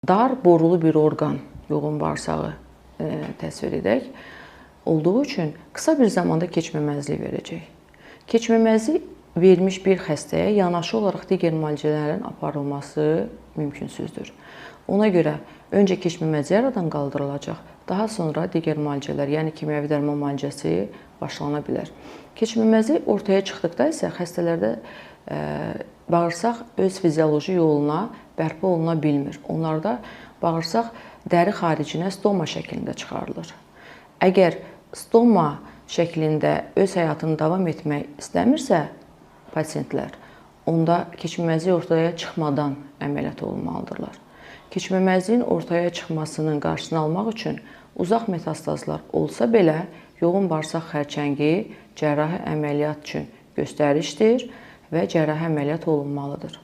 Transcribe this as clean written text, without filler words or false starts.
Dar borulu bir orqan, yoğun bağırsağı təsvir edək, olduğu üçün qısa bir zamanda keçməməzlik verəcək. Keçməməzlik vermiş bir xəstəyə yanaşı olaraq digər müalicələrin aparılması mümkünsüzdür. Ona görə öncə keçməməzlik aradan qaldırılacaq, daha sonra digər müalicələr, yəni kimyəvi dərman müalicəsi başlana bilər. Keçməməzlik ortaya çıxdıqda isə xəstələrdə bağırsaq öz fizioloji yoluna bərpa oluna bilmir. Onlarda bağırsaq dəri xaricinə stoma şəklində çıxarılır. Əgər stoma şəklində öz həyatını davam etmək istəmirsə pasientlər, onda keçməməzlik ortaya çıxmadan əməliyyat olunmalıdırlar. Keçməməzliyin ortaya çıxmasının qarşısını almaq üçün uzaq metastazlar olsa belə, yoğun bağırsaq xərçəngi cərrahi əməliyyat üçün göstərişdir və cərrahi əməliyyat olunmalıdır.